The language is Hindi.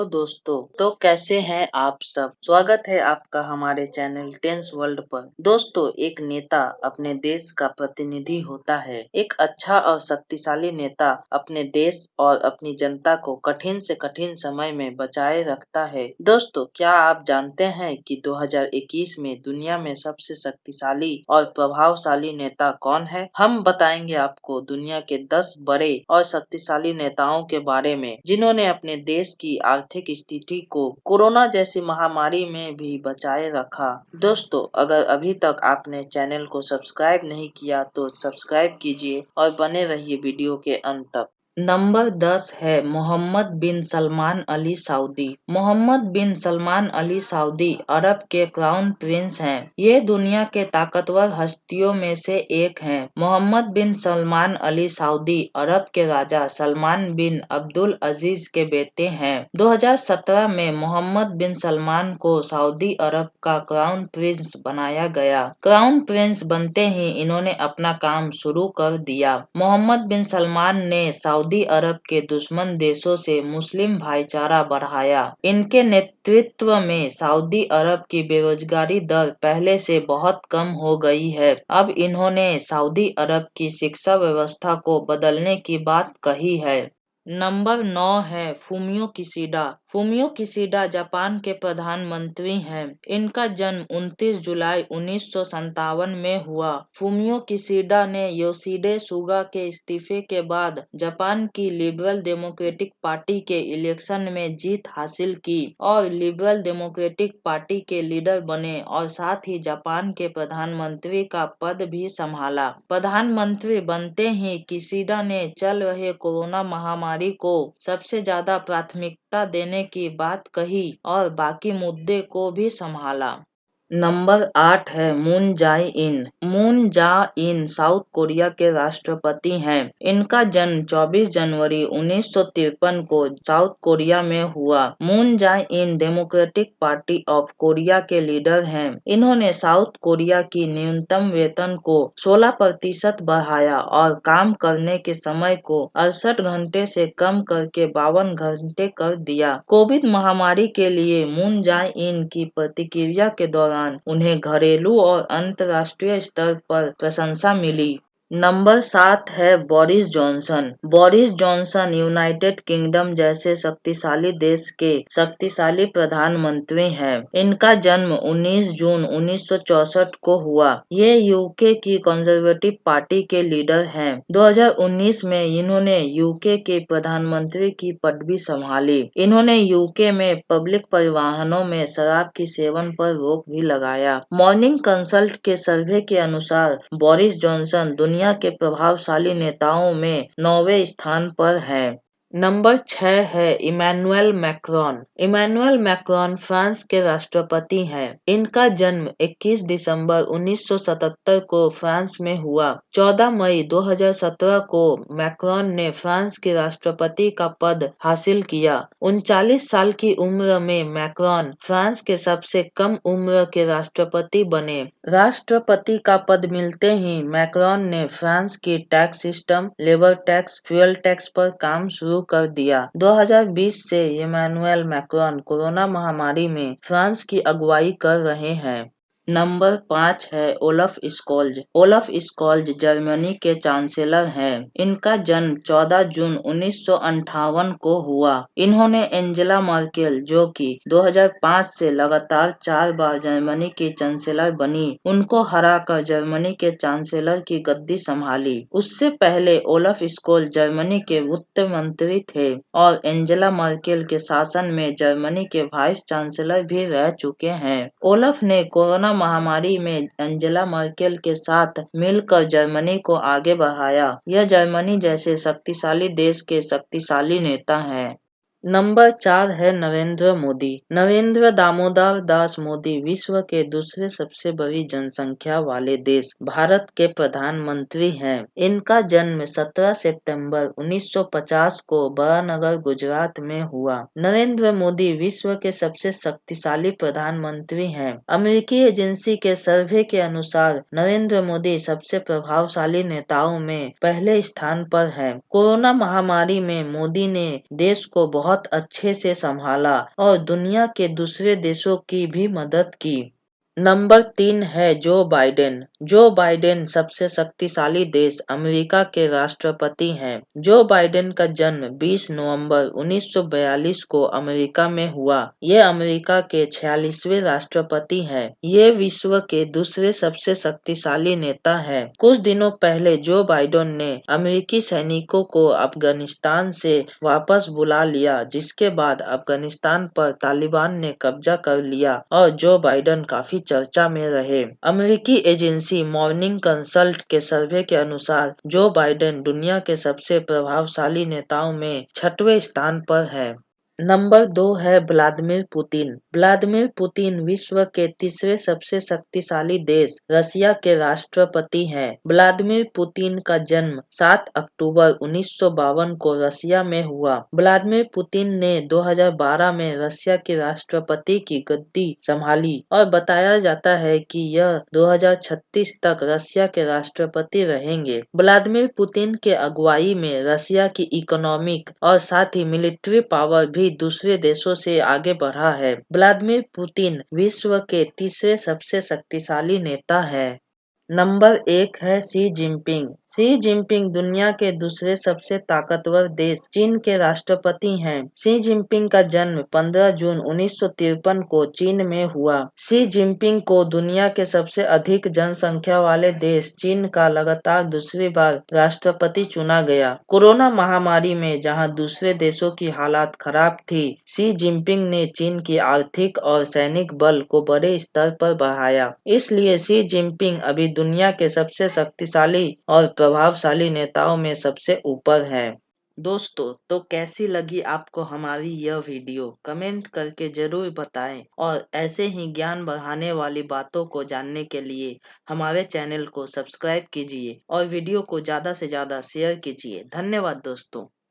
दोस्तों, तो कैसे हैं आप सब। स्वागत है आपका हमारे चैनल टेंस वर्ल्ड पर। दोस्तों, एक नेता अपने देश का प्रतिनिधि होता है। एक अच्छा और शक्तिशाली नेता अपने देश और अपनी जनता को कठिन से कठिन समय में बचाए रखता है। दोस्तों, क्या आप जानते हैं कि 2021 में दुनिया में सबसे शक्तिशाली और प्रभावशाली नेता कौन है। हम बताएंगे आपको दुनिया के 10 बड़े और शक्तिशाली नेताओं के बारे में, जिन्होंने अपने देश की आर्थिक स्थिति को कोरोना जैसी महामारी में भी बचाए रखा। दोस्तों, अगर अभी तक आपने चैनल को सब्सक्राइब नहीं किया तो सब्सक्राइब कीजिए और बने रहिए वीडियो के अंत तक। नंबर 10 है मोहम्मद बिन सलमान अली सऊदी। मोहम्मद बिन सलमान अली सऊदी अरब के क्राउन प्रिंस हैं। ये दुनिया के ताकतवर हस्तियों में से एक हैं। मोहम्मद बिन सलमान अली सऊदी अरब के राजा सलमान बिन अब्दुल अजीज के बेटे हैं। 2017 में मोहम्मद बिन सलमान को सऊदी अरब का क्राउन प्रिंस बनाया गया। क्राउन प्रिंस बनते ही इन्होंने अपना काम शुरू कर दिया। मोहम्मद बिन सलमान ने सऊदी अरब के दुश्मन देशों से मुस्लिम भाईचारा बढ़ाया। इनके नेतृत्व में सऊदी अरब की बेरोजगारी दर पहले से बहुत कम हो गई है। अब इन्होंने सऊदी अरब की शिक्षा व्यवस्था को बदलने की बात कही है। नंबर 9 है फूमियो किशिडा। फूमियो किशिडा जापान के प्रधानमंत्री हैं। इनका जन्म 29 जुलाई 1957 में हुआ। फूमियो किशिडा ने योशिहिदे सुगा के इस्तीफे के बाद जापान की लिबरल डेमोक्रेटिक पार्टी के इलेक्शन में जीत हासिल की और लिबरल डेमोक्रेटिक पार्टी के लीडर बने और साथ ही जापान के प्रधानमंत्री का पद भी संभाला। प्रधानमंत्री बनते ही किशिडा ने चल रहे कोरोना महामारी को सबसे ज्यादा प्राथमिकता देने की बात कही और बाकी मुद्दे को भी संभाला। नंबर 8 है मून जाए इन। मून जाए-इन साउथ कोरिया के राष्ट्रपति हैं। इनका जन्म 24 जनवरी 1953 को साउथ कोरिया में हुआ। Moon Jae in Democratic Party of Korea के लीडर हैं। इन्होंने साउथ कोरिया की न्यूनतम वेतन को 16% बढ़ाया और काम करने के समय को 68 घंटे से कम करके 52 घंटे कर दिया। कोविड महामारी के लिए मून जाए-इन की प्रतिक्रिया के दौरान उन्हें घरेलू और अंतर्राष्ट्रीय स्तर पर प्रशंसा मिली। नंबर 7 है Boris Johnson. Boris Johnson United kingdom जैसे शक्तिशाली देश के शक्तिशाली प्रधानमंत्री हैं। इनका जन्म 19 जून 1964 को हुआ। ये यूके की कंजर्वेटिव पार्टी के लीडर हैं। 2019 में इन्होंने यूके के प्रधानमंत्री की पदवी संभाली। इन्होंने यूके में पब्लिक परिवहनों में शराब की सेवन पर रोक भी लगाया। मॉर्निंग कंसल्ट के सर्वे के अनुसार बोरिस जॉनसन दुनिया के प्रभावशाली नेताओं में 9वें स्थान पर है। नंबर 6 है Emmanuel Macron. Emmanuel Macron France के राष्ट्रपति हैं। इनका जन्म 21 दिसंबर 1977 को फ्रांस में हुआ। 14 मई 2017 को मैक्रोन ने फ्रांस के राष्ट्रपति का पद हासिल किया। 39 साल की उम्र में मैक्रोन फ्रांस के सबसे कम उम्र के राष्ट्रपति बने। राष्ट्रपति का पद मिलते ही मैक्रोन ने फ्रांस की tax system, labour tax, fuel tax पर काम शुरू कर दिया। 2020 से इमैनुअल मैक्रोन कोरोना महामारी में फ्रांस की अगुवाई कर रहे हैं। नंबर 5 है Olaf Scholz. Olaf Scholz Germany के चांसलर हैं। इनका जन्म 14 जून 1958 को हुआ। इन्होंने एंजेला मर्केल, जो कि 2005 से लगातार 4 बार जर्मनी की चांसलर बनी, उनको हराकर जर्मनी के चांसलर की गद्दी संभाली। उससे पहले ओलफ स्कोल्ज जर्मनी के वित्त मंत्री थे और एंजेला मर्केल के शासन में जर्मनी के वाइस चांसलर भी रह चुके हैं। ओलफ ने कोरोना महामारी में एंजेला मर्केल के साथ मिलकर जर्मनी को आगे बढ़ाया। यह जर्मनी जैसे शक्तिशाली देश के शक्तिशाली नेता हैं। नंबर 4 है नरेंद्र मोदी। नरेंद्र दामोदर दास मोदी विश्व के दूसरे सबसे बड़ी जनसंख्या वाले देश भारत के प्रधानमंत्री हैं। इनका जन्म 17 सितंबर 1950 को बड़ानगर गुजरात में हुआ। नरेंद्र मोदी विश्व के सबसे शक्तिशाली प्रधानमंत्री हैं। अमेरिकी एजेंसी के सर्वे के अनुसार नरेंद्र मोदी सबसे प्रभावशाली नेताओं में पहले स्थान पर हैं। कोरोना महामारी में मोदी ने देश को बहुत बहुत अच्छे से संभाला और दुनिया के दूसरे देशों की भी मदद की। नंबर 3 है जो बाइडेन। जो बाइडेन सबसे शक्तिशाली देश अमेरिका के राष्ट्रपति हैं। जो बाइडेन का जन्म 20 नवंबर 1942 को अमेरिका में हुआ। ये अमेरिका के 46वें राष्ट्रपति हैं। ये विश्व के दूसरे सबसे शक्तिशाली नेता हैं। कुछ दिनों पहले जो बाइडेन ने अमेरिकी सैनिकों को अफगानिस्तान से वापस बुला लिया, जिसके बाद अफगानिस्तान पर तालिबान ने कब्जा कर लिया और जो बाइडेन काफी चर्चा में रहे। अमेरिकी एजेंसी मॉर्निंग कंसल्ट के सर्वे के अनुसार जो बाइडेन दुनिया के सबसे प्रभावशाली नेताओं में 6वें स्थान पर है। नंबर 2 है व्लादिमीर पुतिन। व्लादिमीर पुतिन विश्व के तीसरे सबसे शक्तिशाली देश रसिया के राष्ट्रपति हैं। व्लादिमीर पुतिन का जन्म 7 अक्टूबर 1952 को रसिया में हुआ। व्लादिमीर पुतिन ने 2012 में रसिया के राष्ट्रपति की गद्दी संभाली और बताया जाता है कि यह 2036 तक रसिया के राष्ट्रपति रहेंगे। व्लादिमीर पुतिन के अगुवाई में रसिया की इकोनॉमिक और साथ ही मिलिट्री पावर भी दूसरे देशों से आगे बढ़ा है। व्लादिमीर पुतिन विश्व के तीसरे सबसे शक्तिशाली नेता है। नंबर 1 है शी जिनपिंग। शी जिनपिंग दुनिया के दूसरे सबसे ताकतवर देश चीन के राष्ट्रपति हैं। शी जिनपिंग का जन्म 15 जून 1953 को चीन में हुआ। शी जिनपिंग को दुनिया के सबसे अधिक जनसंख्या वाले देश चीन का लगातार दूसरी बार राष्ट्रपति चुना गया। कोरोना महामारी में जहां दूसरे देशों की हालात खराब थी, शी जिनपिंग ने चीन की आर्थिक और सैनिक बल को बड़े स्तर पर बढ़ाया। इसलिए शी जिनपिंग अभी दुनिया के सबसे शक्तिशाली और प्रभावशाली नेताओं में सबसे ऊपर है। दोस्तों, तो कैसी लगी आपको हमारी यह वीडियो? कमेंट करके जरूर बताएं और ऐसे ही ज्ञान बढ़ाने वाली बातों को जानने के लिए हमारे चैनल को सब्सक्राइब कीजिए और वीडियो को ज़्यादा से ज़्यादा शेयर कीजिए। धन्यवाद दोस्तों।